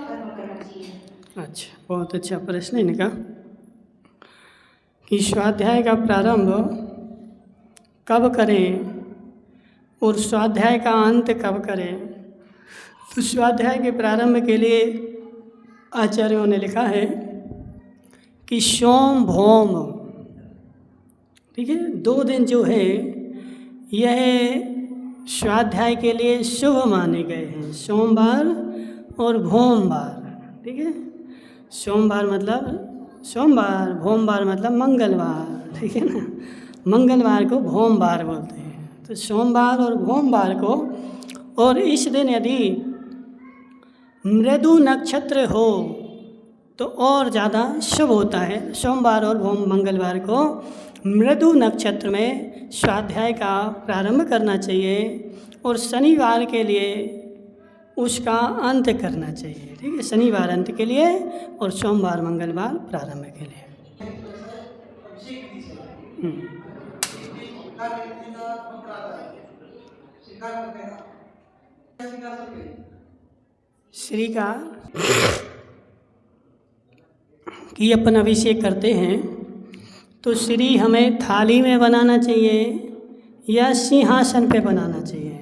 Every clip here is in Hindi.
कर्म करना चाहिए? अच्छा, बहुत अच्छा प्रश्न है इनका कि स्वाध्याय का प्रारंभ कब करें और स्वाध्याय का अंत कब करें। तो स्वाध्याय के प्रारंभ के लिए आचार्यों ने लिखा है कि सोम भौम, ठीक है, 2 दिन जो है यह स्वाध्याय के लिए शुभ माने गए हैं, सोमवार और भोमवार। ठीक है, सोमवार मतलब सोमवार, भोमवार मतलब मंगलवार। ठीक है ना, मंगलवार को भोमवार बोलते हैं। तो सोमवार और भोमवार को, और इस दिन यदि मृदु नक्षत्र हो तो और ज़्यादा शुभ होता है। सोमवार और मंगलवार को मृदु नक्षत्र में स्वाध्याय का प्रारंभ करना चाहिए और शनिवार के लिए उसका अंत करना चाहिए। ठीक है, शनिवार अंत के लिए और सोमवार मंगलवार प्रारंभ के लिए। श्री का कि अपन अभिषेक करते हैं तो श्री हमें थाली में बनाना चाहिए या सिंहासन पे बनाना चाहिए।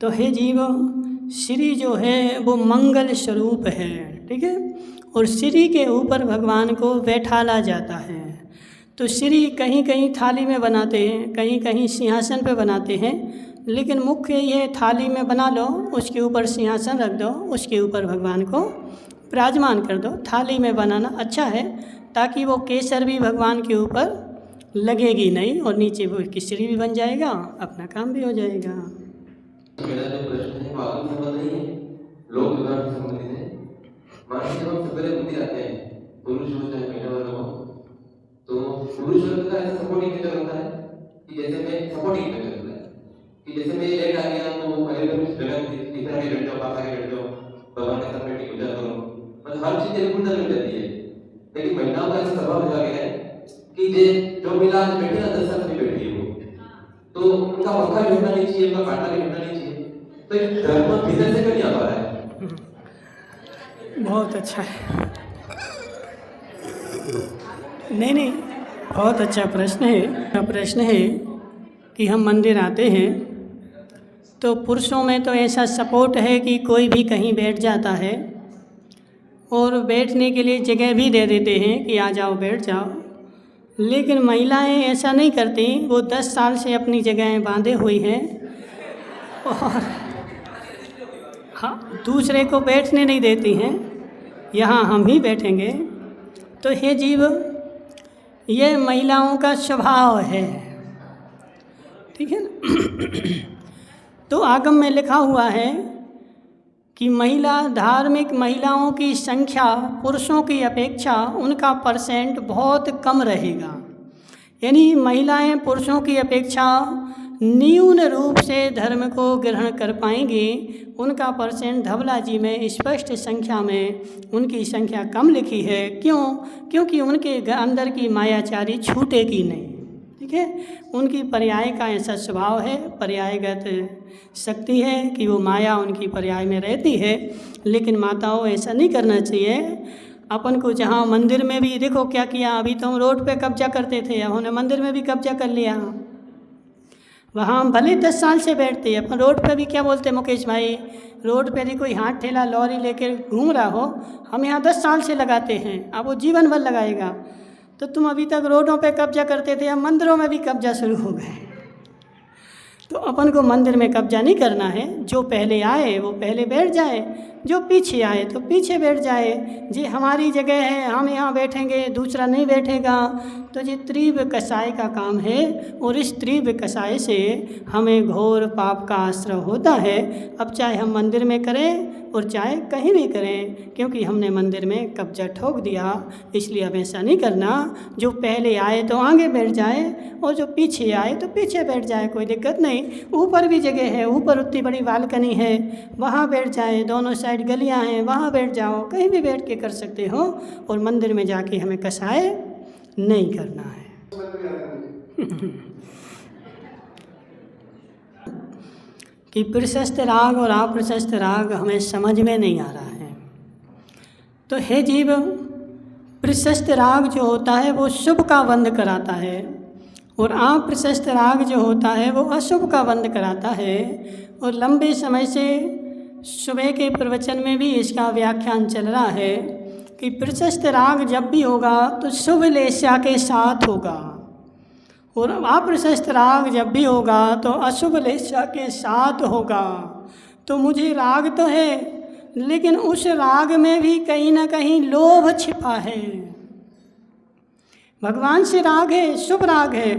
तो हे जीव, श्री जो है वो मंगल स्वरूप है। ठीक है, और श्री के ऊपर भगवान को बैठाला जाता है। तो श्री कहीं कहीं थाली में बनाते हैं, कहीं कहीं सिंहासन पे बनाते हैं, लेकिन मुख्य ये थाली में बना लो, उसके ऊपर सिंहासन रख दो, उसके ऊपर भगवान को विराजमान कर दो। थाली में बनाना अच्छा है ताकि वो केसर भी भगवान के ऊपर लगेगी नहीं और नीचे वो किसरी भी बन जाएगा, अपना काम भी हो जाएगा। मेरा जो प्रश्न है वो आगम संबंध नहीं है, लोक व्यवहार से संबंधित है। मान लीजिए हम सवेरे मंदिर आते हैं, पुरुष हो चाहे महिला वर्ग हो, तो पुरुष वर्ग का ऐसा सपोर्टिंग नेचर होता है कि जैसे मैं सपोर्टिंग नेचर होता है कि जैसे मैं लेट आ गया तो पहले तो कुछ जगह इधर आके बैठ जाओ, पास आके बैठ जाओ, भगवान के साथ बैठ के पूजा करो, मतलब हर चीज अनुकूलता मिल जाती है। लेकिन महिलाओं का ऐसा स्वभाव हो गया है कि जो महिला आज बैठी ना 10 साल से बैठी है तो उनका पंखा भी होना नहीं चाहिए, उनका पाटा भी होना नहीं चाहिए। तो ये धर्म भीतर से क्यों नहीं आ पा रहा है? बहुत अच्छा है। नहीं, बहुत अच्छा प्रश्न है। प्रश्न है कि हम मंदिर आते हैं तो पुरुषों में तो ऐसा सपोर्ट है कि कोई भी कहीं बैठ जाता है और बैठने के लिए जगह भी दे देते हैं कि आ जाओ बैठ जाओ, लेकिन महिलाएं ऐसा नहीं करती। वो 10 साल से अपनी जगहें बांधे हुई हैं और हाँ, दूसरे को बैठने नहीं देती हैं। यहाँ हम ही बैठेंगे। तो हे जीव, ये महिलाओं का स्वभाव है। ठीक है ना। तो आगम में लिखा हुआ है कि धार्मिक महिलाओं की संख्या पुरुषों की अपेक्षा उनका परसेंट बहुत कम रहेगा। यानी महिलाएं पुरुषों की अपेक्षा न्यून रूप से धर्म को ग्रहण कर पाएंगी। उनका परसेंट धवला जी में स्पष्ट संख्या में उनकी संख्या कम लिखी है। क्यों? क्योंकि उनके अंदर की मायाचारी छूटेगी नहीं। ठीक है, उनकी पर्याय का ऐसा स्वभाव है, पर्यायगत शक्ति है कि वो माया उनकी पर्याय में रहती है। लेकिन माताओं ऐसा नहीं करना चाहिए। अपन को जहाँ मंदिर में भी देखो क्या किया, अभी तो हम रोड पे कब्जा करते थे, उन्होंने मंदिर में भी कब्जा कर लिया। वहाँ हम भले 10 साल से बैठते, अपन रोड पे भी क्या बोलते मुकेश भाई, रोड पे यदि कोई हाथ ठेला लॉरी लेकर घूम रहा हो, हम यहाँ 10 साल से लगाते हैं, अब वो जीवन भर लगाएगा। तो तुम अभी तक रोडों पे कब्जा करते थे, अब मंदिरों में भी कब्जा शुरू हो गए। तो अपन को मंदिर में कब्जा नहीं करना है। जो पहले आए वो पहले बैठ जाए, जो पीछे आए तो पीछे बैठ जाए। जी हमारी जगह है, हम यहाँ बैठेंगे, दूसरा नहीं बैठेगा। तो ये तीव्र कसाय का काम है और इस तीव्र कसाय से हमें घोर पाप का आश्रय होता है। अब चाहे हम मंदिर में करें और चाहे कहीं भी करें, क्योंकि हमने मंदिर में कब्जा ठोक दिया। इसलिए अब ऐसा नहीं करना। जो पहले आए तो आगे बैठ जाए और जो पीछे आए तो पीछे बैठ जाए, कोई दिक्कत नहीं। ऊपर भी जगह है, ऊपर उतनी बड़ी बालकनी है, वहाँ बैठ जाए। दोनों साइड गलियाँ हैं, वहाँ बैठ जाओ, कहीं भी बैठ के कर सकते हो। और मंदिर में जाके हमें कसाय नहीं करना है। कि प्रशस्त राग और अप्रशस्त राग हमें समझ में नहीं आ रहा है। तो हे जीव, प्रशस्त राग जो होता है वो शुभ का बंध कराता है, और अप्रशस्त राग जो होता है वो अशुभ का बंध कराता है। और लंबे समय से सुबह के प्रवचन में भी इसका व्याख्यान चल रहा है कि प्रशस्त राग जब भी होगा तो शुभ लेशा के साथ होगा, और अप्रशस्त राग जब भी होगा तो अशुभ लेशा के साथ होगा। तो मुझे राग तो है, लेकिन उस राग में भी कहीं ना कहीं लोभ छिपा है। भगवान से राग है, शुभ राग है,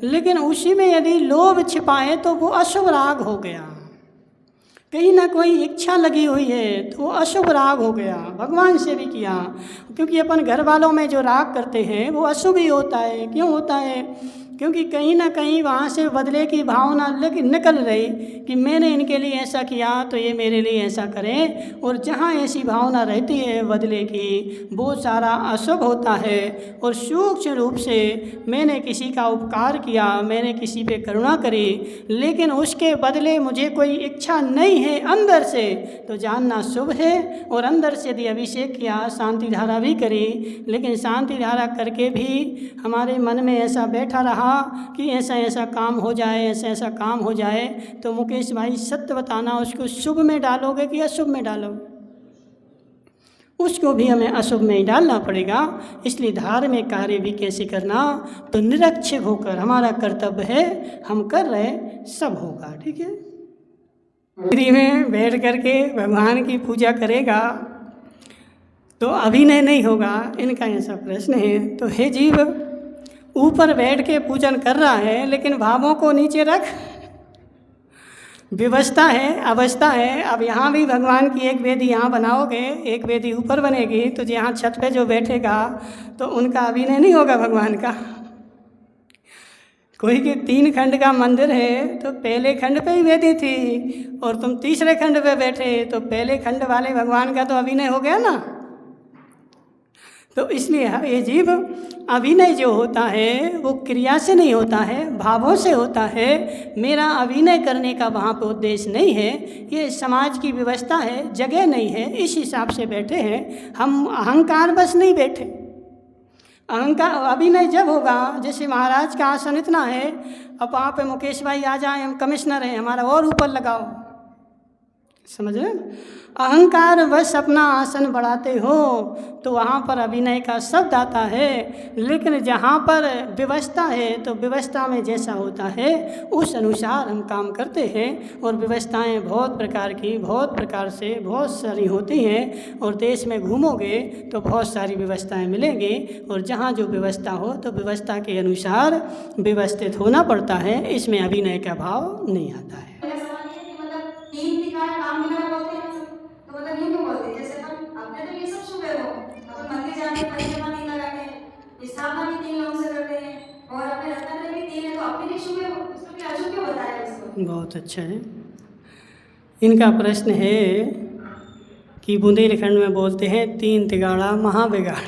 लेकिन उसी में यदि लोभ छिपाए तो वो अशुभ राग हो गया। कहीं ना कोई इच्छा लगी हुई है तो वो अशुभ राग हो गया। भगवान से भी किया, क्योंकि अपन घर वालों में जो राग करते हैं वो अशुभ ही होता है। क्यों होता है? क्योंकि कहीं ना कहीं वहाँ से बदले की भावना निकल रही कि मैंने इनके लिए ऐसा किया तो ये मेरे लिए ऐसा करें, और जहाँ ऐसी भावना रहती है बदले की, वो सारा अशुभ होता है। और सूक्ष्म रूप से मैंने किसी का उपकार किया, मैंने किसी पे करुणा करी, लेकिन उसके बदले मुझे कोई इच्छा नहीं है अंदर से, तो जानना शुभ है। और अंदर से यदि अभिषेक किया, शांति धारा भी करी, लेकिन शांति धारा करके भी हमारे मन में ऐसा बैठा रहा कि ऐसा ऐसा काम हो जाए, ऐसा ऐसा काम हो जाए, तो मुकेश भाई सत्य बताना, उसको शुभ में डालोगे कि अशुभ में डालोगे? उसको भी हमें अशुभ में ही डालना पड़ेगा। इसलिए धार्मिक कार्य भी कैसे करना, तो निरक्षक होकर हमारा कर्तव्य है, हम कर रहे, सब होगा। ठीक है। मंदिर में बैठ करके भगवान की पूजा करेगा तो अभिनय नहीं होगा, इनका ऐसा प्रश्न है। तो हे जीव, ऊपर बैठ के पूजन कर रहा है, लेकिन भावों को नीचे रख। व्यवस्था है, अवस्था है। अब यहाँ भी भगवान की एक वेदी यहाँ बनाओगे, एक वेदी ऊपर बनेगी, तो यहाँ छत पे जो बैठेगा तो उनका अभिनय नहीं होगा भगवान का। कोई के 3 खंड का मंदिर है तो पहले खंड पे ही वेदी थी, और तुम तीसरे खंड पे बैठे तो पहले खंड वाले भगवान का तो अभिनय हो गया ना। तो इसलिए ये जीव, अभिनय जो होता है वो क्रिया से नहीं होता है, भावों से होता है। मेरा अभिनय करने का वहाँ पे उद्देश्य नहीं है, ये समाज की व्यवस्था है, जगह नहीं है, इस हिसाब से बैठे हैं हम। अहंकार बस नहीं बैठे। अहंकार अभिनय जब होगा, जैसे महाराज का आसन इतना है, अब वहाँ पे मुकेश भाई आ जाए, हम कमिश्नर हैं, हमारा और ऊपर लगाओ, समझ रहे हैं? अहंकार बस अपना आसन बढ़ाते हो तो वहाँ पर अभिनय का शब्द आता है। लेकिन जहाँ पर व्यवस्था है तो व्यवस्था में जैसा होता है उस अनुसार हम काम करते हैं। और व्यवस्थाएं बहुत प्रकार की, बहुत प्रकार से बहुत सारी होती हैं, और देश में घूमोगे तो बहुत सारी व्यवस्थाएं मिलेंगी। और जहाँ जो व्यवस्था हो तो व्यवस्था के अनुसार व्यवस्थित होना पड़ता है, इसमें अभिनय का भाव नहीं आता है। बहुत अच्छा है। इनका प्रश्न है कि बुंदेलखंड में बोलते हैं 3 तिगाड़ा महाबिगाड़ा,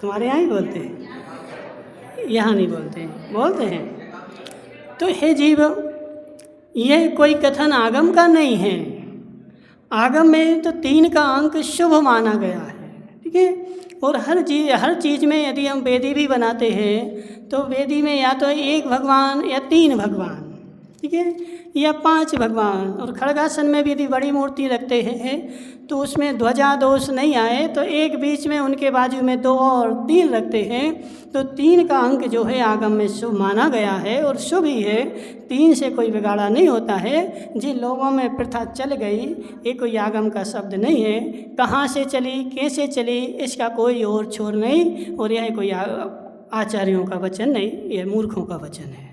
तुम्हारे यहाँ ही बोलते हैं, यहाँ नहीं बोलते हैं, बोलते हैं। तो हे जीव, यह कोई कथन आगम का नहीं है। आगम में तो 3 का अंक शुभ माना गया है। ठीक है। और हर चीज़ में यदि हम वेदी भी बनाते हैं तो वेदी में या तो 1 भगवान या 3 भगवान, ठीक है, या 5 भगवान। और खड़गासन में भी यदि बड़ी मूर्ति रखते हैं तो उसमें ध्वजा दोष नहीं आए तो एक बीच में उनके बाजू में 2 और 3 रखते हैं। तो 3 का अंक जो है आगम में शुभ माना गया है, और शुभ ही है। 3 से कोई बिगाड़ा नहीं होता है। जिन लोगों में प्रथा चल गई, ये कोई आगम का शब्द नहीं है। कहाँ से चली, कैसे चली, इसका कोई और छोर नहीं। और यह कोई आचार्यों का वचन नहीं, यह मूर्खों का वचन है।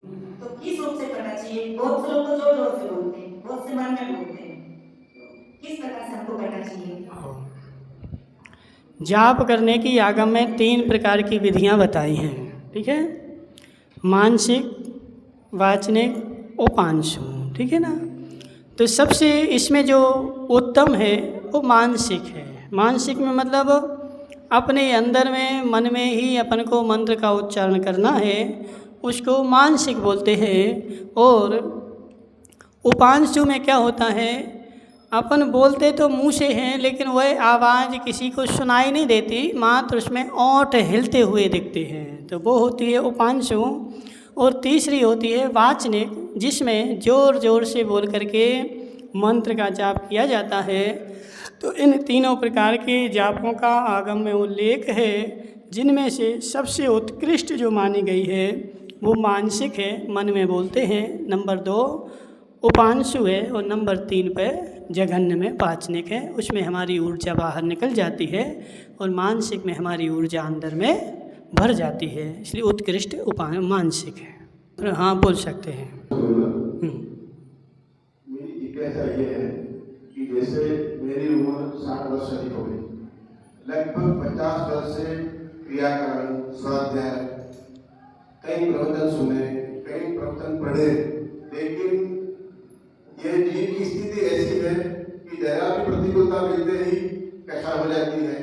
तो किस रूप से करना चाहिए? बहुत से लोग तो जोर जोर से बोलते हैं, बहुत से मन में बोलते हैं, किस प्रकार से हमको करना चाहिए? जाप करने की आगम में 3 प्रकार की विधियां बताई हैं। ठीक है, मानसिक, वाचनिक, उपांशु। ठीक है ना। तो सबसे इसमें जो उत्तम है वो मानसिक है। मानसिक में मतलब अपने अंदर में, मन में ही अपन को मंत्र का उच्चारण करना है, उसको मानसिक बोलते हैं। और उपांशु में क्या होता है, अपन बोलते तो मुंह से हैं, लेकिन वह आवाज़ किसी को सुनाई नहीं देती, मात्र उसमें ओंठ हिलते हुए दिखते हैं। तो वो होती है उपांशु। और तीसरी होती है वाचनिक, जिसमें ज़ोर ज़ोर से बोल करके मंत्र का जाप किया जाता है। तो इन तीनों प्रकार के जापों का आगम में उल्लेख है, जिनमें से सबसे उत्कृष्ट जो मानी गई है वो मानसिक है, मन में बोलते हैं। नंबर 2 उपांशु है, और नंबर 3 पे जघन्य में वाचनिक है। उसमें हमारी ऊर्जा बाहर निकल जाती है और मानसिक में हमारी ऊर्जा अंदर में भर जाती है, इसलिए उत्कृष्ट मानसिक है। तो हाँ, बोल सकते हैं। मेरी जिज्ञासा ये है कि जैसे मेरी उम्र 60 वर्ष अधिक हो गई, लगभग 50 वर्ष से क्रियाकरण, स्वाध्याय, कई प्रवचन सुने, कई प्रवचन पढ़े, लेकिन ये जीव की स्थिति ऐसी है कि जरा भी प्रतिकूलता मिलते ही कैसा हो जाती है,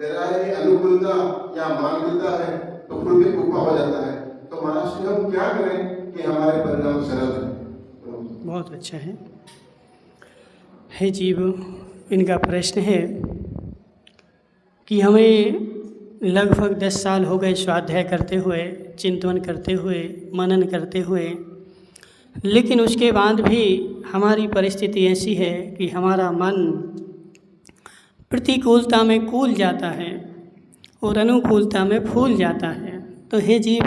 जरा ही अनुकूलता या मान मिलता है तो खुद भी कुपा हो जाता है। तो महाराज हम क्या करें कि हमारे परिणाम सरल हैं? बहुत अच्छा है। हे जीव, इनका प्रश्न है कि हमें लगभग 10 साल हो गए स्वाध्याय करते हुए, चिंतन करते हुए, मनन करते हुए, लेकिन उसके बाद भी हमारी परिस्थिति ऐसी है कि हमारा मन प्रतिकूलता में कूल जाता है और अनुकूलता में फूल जाता है। तो हे जीव,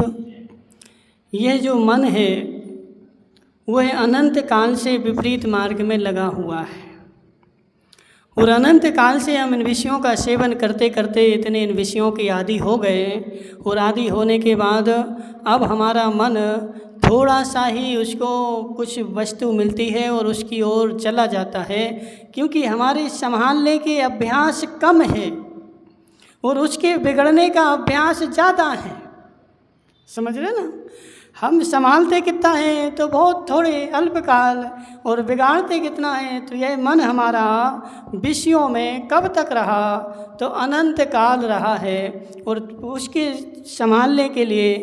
यह जो मन है वह अनंत काल से विपरीत मार्ग में लगा हुआ है, और अनंत काल से हम इन विषयों का सेवन करते करते इतने इन विषयों के आदी हो गए, और आदी होने के बाद अब हमारा मन थोड़ा सा ही उसको कुछ वस्तु मिलती है और उसकी ओर चला जाता है, क्योंकि हमारे संभालने के अभ्यास कम है और उसके बिगड़ने का अभ्यास ज़्यादा है। समझ रहे ना? हम संभालते कितना है तो बहुत थोड़े अल्पकाल, और बिगाड़ते कितना है तो यह मन हमारा विषयों में कब तक रहा, तो अनंत काल रहा है। और उसके संभालने के लिए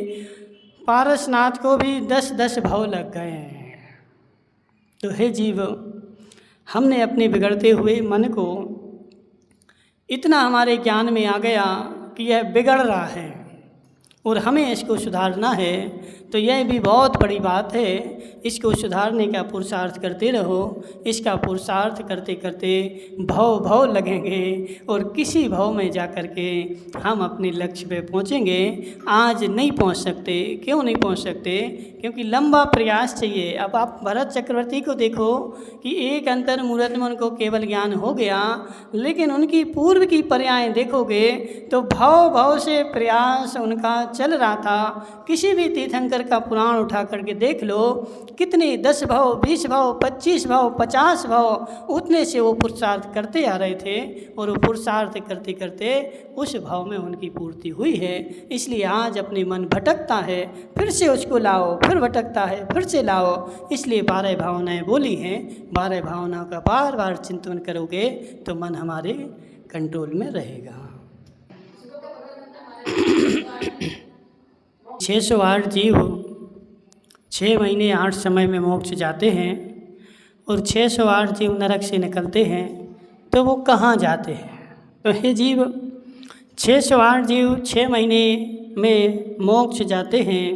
पारसनाथ को भी 10-10 भव लग गए हैं। तो हे जीव, हमने अपने बिगड़ते हुए मन को इतना हमारे ज्ञान में आ गया कि यह बिगड़ रहा है और हमें इसको सुधारना है, तो यह भी बहुत बड़ी बात है। इसको सुधारने का पुरुषार्थ करते रहो। इसका पुरुषार्थ करते करते भव लगेंगे और किसी भव में जा कर के हम अपने लक्ष्य पे पहुँचेंगे। आज नहीं पहुँच सकते। क्यों नहीं पहुँच सकते? क्योंकि लंबा प्रयास चाहिए। अब आप भरत चक्रवर्ती को देखो कि एक अंतर मुहूर्त में उनको केवल ज्ञान हो गया, लेकिन उनकी पूर्व की पर्याय देखोगे तो भव से प्रयास उनका चल रहा था। किसी भी तीर्थंकर का पुराण उठा करके देख लो, कितने 10 भव, 20 भव, 25 भव, 50 भव, उतने से वो पुरुषार्थ करते आ रहे थे, और वो पुरुषार्थ करते करते उस भाव में उनकी पूर्ति हुई है। इसलिए आज अपने मन भटकता है, फिर से उसको लाओ, फिर भटकता है, फिर से लाओ। इसलिए 12 भावनाएं बोली हैं। 12 भावनाओं का बार बार चिंतन करोगे तो मन हमारे कंट्रोल में रहेगा। 608 जीव 6 महीने 8 समय में मोक्ष जाते हैं, और 608 जीव नरक से निकलते हैं। तो वो कहाँ जाते हैं? तो हे जीव, 608 जीव 6 महीने में मोक्ष जाते हैं,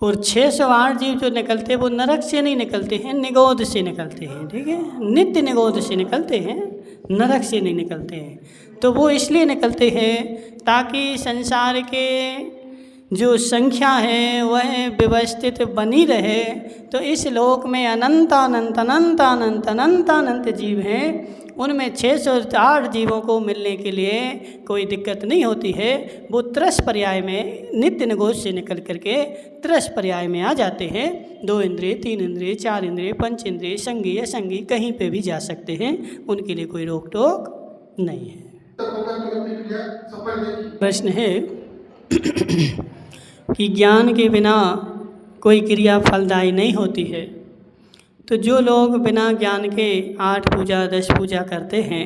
और 608 जीव जो निकलते हैं वो नरक से नहीं निकलते हैं, निगोद से निकलते हैं। ठीक है, नित्य निगोद से निकलते हैं, नरक से नहीं निकलते हैं। तो वो इसलिए निकलते हैं ताकि संसार के जो संख्या है वह व्यवस्थित बनी रहे। तो इस लोक में अनंत अनंत अनंत अनंत अनंत अनंत जीव हैं, उनमें 608 जीवों को मिलने के लिए कोई दिक्कत नहीं होती है। वो त्रस पर्याय में नित्य निगोद से निकल करके त्रस पर्याय में आ जाते हैं। 2 इंद्रिय, 3 इंद्रिय, 4 इंद्रिय, 5 इंद्रिय, संगी असंगी कहीं पे भी जा सकते हैं, उनके लिए कोई रोक टोक नहीं है। प्रश्न है कि ज्ञान के बिना कोई क्रिया फलदायी नहीं होती है। तो जो लोग बिना ज्ञान के 8 पूजा 10 पूजा करते हैं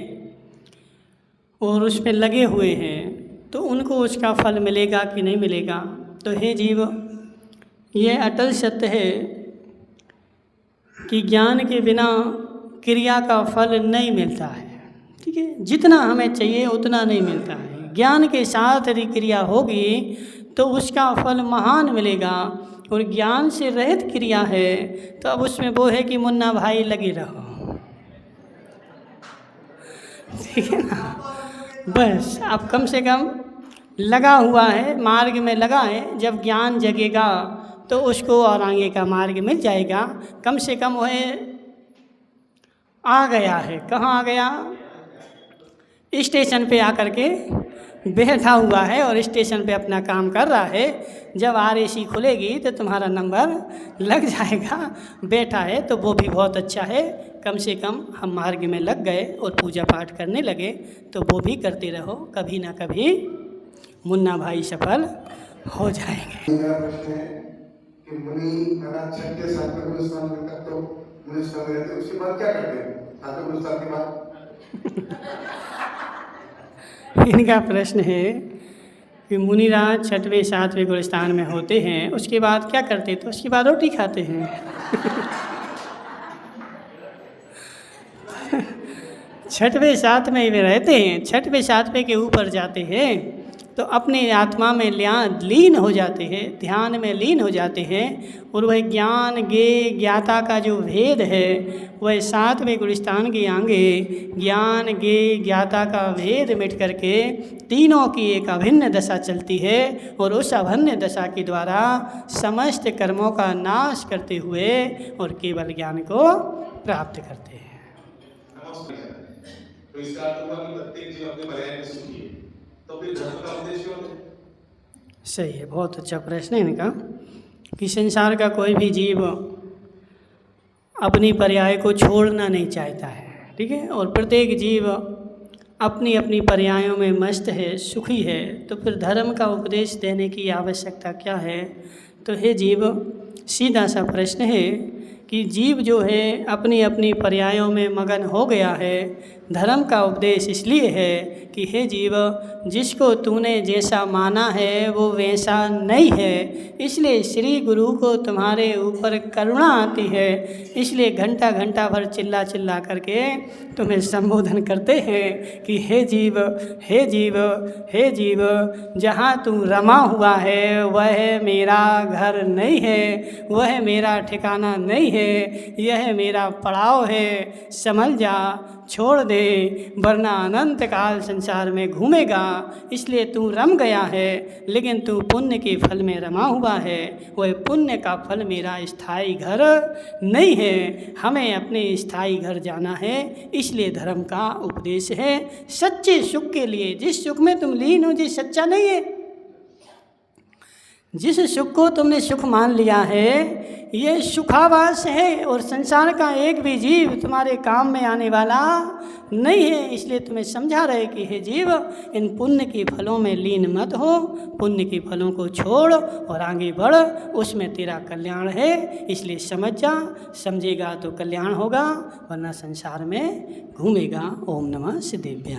और उसमें लगे हुए हैं, तो उनको उसका फल मिलेगा कि नहीं मिलेगा? तो हे जीव, ये अटल सत्य है कि ज्ञान के बिना क्रिया का फल नहीं मिलता है। ठीक है, जितना हमें चाहिए उतना नहीं मिलता है। ज्ञान के साथ यदि क्रिया होगी तो उसका फल महान मिलेगा, और ज्ञान से रहित क्रिया है तो अब उसमें वो है कि मुन्ना भाई लगे रहो। ठीक है ना, बस अब कम से कम लगा हुआ है, मार्ग में लगा है। जब ज्ञान जगेगा तो उसको और आगे का मार्ग मिल जाएगा। कम से कम वह आ गया है। कहाँ आ गया? स्टेशन पे आकर के बैठा हुआ है और स्टेशन पे अपना काम कर रहा है। जब RAC खुलेगी तो तुम्हारा नंबर लग जाएगा। बैठा है तो वो भी बहुत अच्छा है। कम से कम हम मार्ग में लग गए और पूजा पाठ करने लगे तो वो भी करते रहो, कभी ना कभी मुन्ना भाई सफल हो जाएंगे। मेरा प्रश्न है कि मुनि अगर 6 साल में गुरुस्थान में तक तो गुरुस्थान में रहते, उसके बाद क्या करते हैं? सातवें गुरुस्थान के बाद इनका प्रश्न है कि मुनिराज 6वें 7वें गुरुस्थान में होते हैं, उसके बाद क्या करते? तो उसके बाद रोटी खाते हैं। 6वें 7वें में रहते हैं, 6वें 7वें के ऊपर जाते हैं तो अपने आत्मा में लीन हो जाते हैं, ध्यान में लीन हो जाते हैं, और वह ज्ञान ज्ञाता का जो भेद है वह 7वें गुरुस्थान के आगे ज्ञान ज्ञाता का भेद मिट करके तीनों की एक अभिन्न दशा चलती है, और उस अभिन्न दशा के द्वारा समस्त कर्मों का नाश करते हुए और केवल ज्ञान को प्राप्त करते हैं। तो इसका अर्थ हुआ कि प्रत्येक जीव अपने पर्याय में सुखी है, तो फिर धर्म का उद्देश्य क्या है? सही है, बहुत अच्छा प्रश्न है इनका कि संसार का कोई भी जीव अपनी पर्याय को छोड़ना नहीं चाहता है। ठीक है, और प्रत्येक जीव अपनी अपनी पर्यायों में मस्त है, सुखी है, तो फिर धर्म का उपदेश देने की आवश्यकता क्या है? तो हे जीव, सीधा सा प्रश्न है कि जीव जो है अपनी अपनी पर्यायों में मगन हो गया है। धर्म का उपदेश इसलिए है कि हे जीव, जिसको तूने जैसा माना है वो वैसा नहीं है, इसलिए श्री गुरु को तुम्हारे ऊपर करुणा आती है, इसलिए घंटा घंटा भर चिल्ला चिल्ला करके तुम्हें संबोधन करते हैं कि हे जीव, हे जीव, हे जीव, जहाँ तू रमा हुआ है वह मेरा घर नहीं है, वह मेरा ठिकाना नहीं है, यह मेरा पड़ाव है। समझ जा, छोड़ दे, वरना अनंत काल संसार में घूमेगा। इसलिए तू रम गया है, लेकिन तू पुण्य के फल में रमा हुआ है। वह पुण्य का फल मेरा स्थायी घर नहीं है, हमें अपने स्थायी घर जाना है। इसलिए धर्म का उपदेश है सच्चे सुख के लिए। जिस सुख में तुम लीन हो, जिस सच्चा नहीं है, जिस सुख को तुमने सुख मान लिया है, ये सुखावास है, और संसार का एक भी जीव तुम्हारे काम में आने वाला नहीं है। इसलिए तुम्हें समझा रहे कि हे जीव, इन पुण्य के फलों में लीन मत हो, पुण्य के फलों को छोड़ और आगे बढ़, उसमें तेरा कल्याण है। इसलिए समझ जा, समझेगा तो कल्याण होगा, वरना संसार में घूमेगा। ओम नमः सिद्धेभ्यः।